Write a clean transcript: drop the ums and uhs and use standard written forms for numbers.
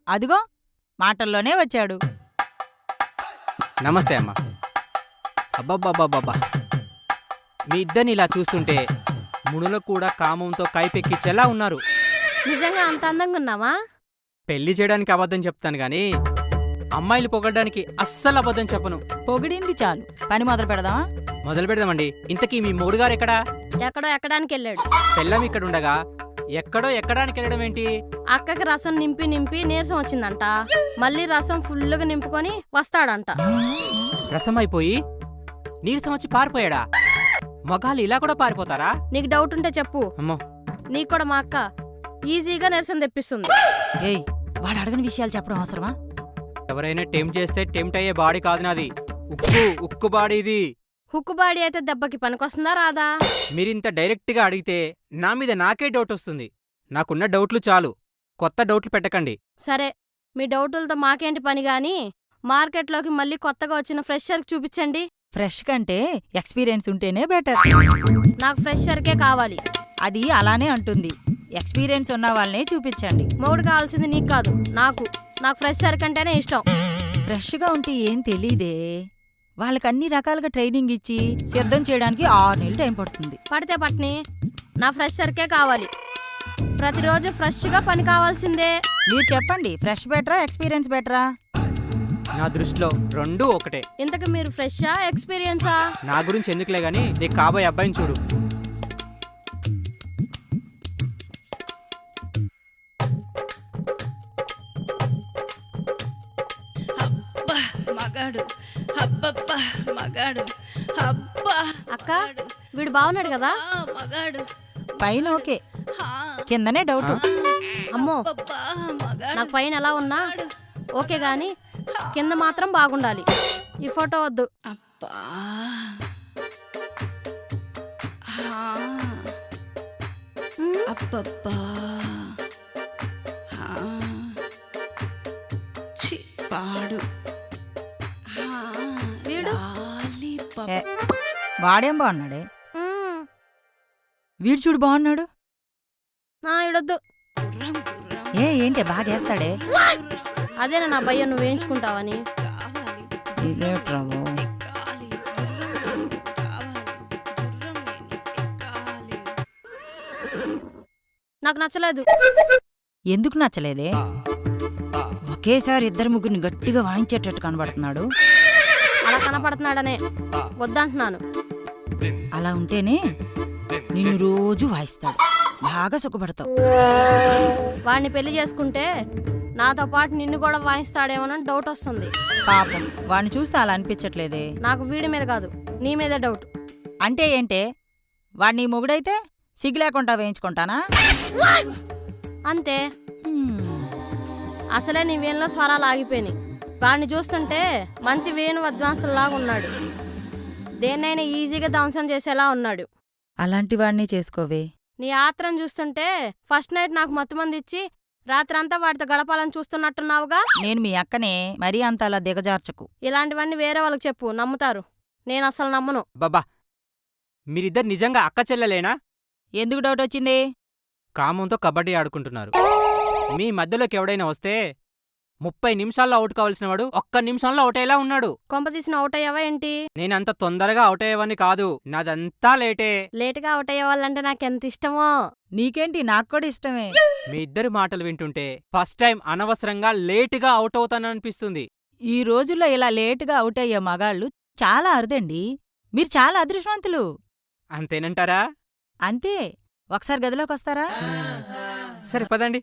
అదిగో మాటల్లోనే వచ్చాడు. నమస్తే అమ్మా. అబ్బబ్బబ్బబ్బబ్బా, మీ ఇద్దరిని ఇలా చూస్తుంటే మునులు కూడా కామంతో కైపెక్కించేలా ఉన్నారు. నిజంగా అంత అందంగా ఉన్నావా? పెళ్లి చేయడానికి అబద్ధం చెప్తాను గాని అమ్మాయిలు పొగడ్డానికి అస్సలు అబద్ధం చెప్పను. పొగిడింది చాలు, పని మొదలు పెడదామా? మొదలు పెడదామండి. ఇంతకీ మీ మూడుగారు ఎక్కడా? ఎక్కడో ఎక్కడానికి వెళ్ళాడు. పెళ్ళం ఇక్కడ ఉండగా ఎక్కడో ఎక్కడానికి వెళ్ళడం ఏంటి? అక్కకి రసం నింపి నింపి నీరసం వచ్చిందంట. మళ్ళీ రసం ఫుల్లుగా నింపుకొని వస్తాడంట. రసం అయిపోయి నీరసం వచ్చి పారిపోయాడా? మగాళ్ళు ఇలా కూడా పారిపోతారా? నీకు డౌట్ ఉంటే చెప్పు. అమ్మో, నీకు కూడా మా అక్క ఈజీగా నీరసం తెప్పిస్తుంది. ఏయ్, వాడు అడగని విషయాలు చెప్పడం అవసరమా? ఎవరైనా టెంప్ట్ చేస్తే టెంప్ట్ అయ్యే బాడీ కాదు నాది. ఉక్కు బాడీ ఇది. హుక్కుబాడి అయితే దెబ్బకి పనికొస్తుందా రాదా? మీరింత డైరెక్ట్గా అడిగితే నా మీద నాకే డౌట్ వస్తుంది. నాకున్న డౌట్లు చాలు, కొత్త డౌట్లు పెట్టకండి. సరే, మీ డౌటులతో మాకేంటి పని గాని మార్కెట్లోకి మళ్ళీ కొత్తగా వచ్చిన ఫ్రెషర్కి చూపించండి. ఫ్రెష్ కంటే ఎక్స్పీరియన్స్ ఉంటేనే బెటర్. నాకు ఫ్రెషర్కే కావాలి. అది అలానే అంటుంది. ఎక్స్పీరియన్స్ ఉన్న వాళ్ళనే చూపించండి. మొగుడు కావాల్సింది నీకు కాదు, నాకు. నాకు ఫ్రెషర్ కంటేనే ఇష్టం. ఫ్రెష్గా ఉంటే ఏం తెలీదే. వాళ్ళకి అన్ని రకాలుగా ట్రైనింగ్ ఇచ్చి సిద్ధం చేయడానికి 6 నెలలు టైం పడుతుంది. పడితే పట్ని, నా ఫ్రెషర్కే కావాలి. ప్రతిరోజు ఫ్రెష్గా పని కావాల్సిందే. మీరు చెప్పండి, ఫ్రెష్ బెటరా ఎక్స్పీరియన్స్ బెటరా? నా దృష్టిలో రెండూ ఒకటే. ఇంతకు మీరు ఫ్రెషా ఎక్స్పీరియన్సా? నా గురించి ఎందుకులే గాని నీకు కాబోయే అబ్బాయిని చూడు. మగాడు అబ్బబ్బా మగాడు అబ్బా. అక్క, వీడు బాగున్నాడు కదా? మగాడు పైన ఓకే, కిందనే డౌట్. అమ్మో, మగాడు. నాకు పైన ఎలా ఉన్నా ఓకే గాని కింద మాత్రం బాగుండాలి. ఈ ఫోటో వద్దు. అబ్బా అబ్బబ్బా పాడు. వీడు ఏ, వాడేం బాగున్నాడే? మ్మ్. వీడు చూడు బాగున్నాడు. ఈడొద్దు. ఏంటి బాగేస్తాడే? అదేనా నా భయ్య నువ్వు వేయించుకుంటావని. ఇదేట్రావు? నాకు నచ్చలేదు. ఎందుకు నచ్చలేదే? ఒకేసారి ఇద్దరు ముగ్గురిని గట్టిగా వాయించేటట్టు కనబడుతున్నాడు. అలా కనపడుతున్నాడనే వద్దంటున్నాను. అలా ఉంటేనే నిన్ను రోజు వాయిస్తాడు, బాగా సుఖపడతావు. వాడిని పెళ్లి చేసుకుంటే నాతో పాటు నిన్ను కూడా వాయిస్తాడేమోనని డౌట్ వస్తుంది. పాపం, వాడిని చూస్తే అలా అనిపించట్లేదే. నాకు వీడి మీద కాదు, నీ మీదే డౌట్. అంటే ఏంటే? వాడు నీ మొగుడైతే సిగ్గు లేకుండా వేయించుకుంటానా? అంతే. హ్మ్. అసలే నీ వేణులో స్వరాలు ఆగిపోయినాయి. వాడిని చూస్తుంటే మంచి వేణు విద్వాంసులాగా ఉన్నాడు. దేన్నైనా ఈజీగా ధ్వంసం చేసేలా ఉన్నాడు. అలాంటి వాడిని చేసుకోవే. నీ ఆత్రం చూస్తుంటే ఫస్ట్ నైట్ నాకు మత్తుమంది ఇచ్చి రాత్రంతా వాడితో గడపాలని చూస్తున్నట్టున్నావుగా. నేను మీ అక్కనే, మరీ అంత అలా దిగజార్చకు. ఇలాంటివన్నీ వేరే వాళ్ళకి చెప్పు, నమ్ముతారు. నేను అసలు నమ్మను. బాబా, మీరిద్దరు నిజంగా అక్క చెల్లెలేనా? ఎందుకు డౌట్ వచ్చింది? కామంతో కబడ్డీ ఆడుకుంటున్నారు. మీ మధ్యలోకి ఎవడైనా వస్తే 30 నిమిషాల్లో అవుట్ కావాల్సిన వాడు 1 నిమిషంలో అవుట్ అయ్యేలా ఉన్నాడు. కొంపతీసిన అవుట్ అయ్యావా ఏంటి? నేనంత తొందరగా అవుట్ అయ్యేవాన్ని కాదు, నాదంతా లేటే. లేటుగా అవుట్ అయ్యేవాళ్ళంటే నాకెంత ఇష్టమో. నీకేంటి, నాకు కూడా ఇష్టమే. మీ ఇద్దరి మాటలు వింటుంటే ఫస్ట్ టైం అనవసరంగా లేటుగా అవుట్ అవుతాననిపిస్తుంది. ఈ రోజుల్లో ఇలా లేటుగా అవుట్ అయ్యే మగాళ్ళు చాలా అరుదండి. మీరు చాలా అదృష్టవంతులు. అంతేనంటారా? అంతే. ఒకసారి గదిలోకి వస్తారా? సరే పదండి.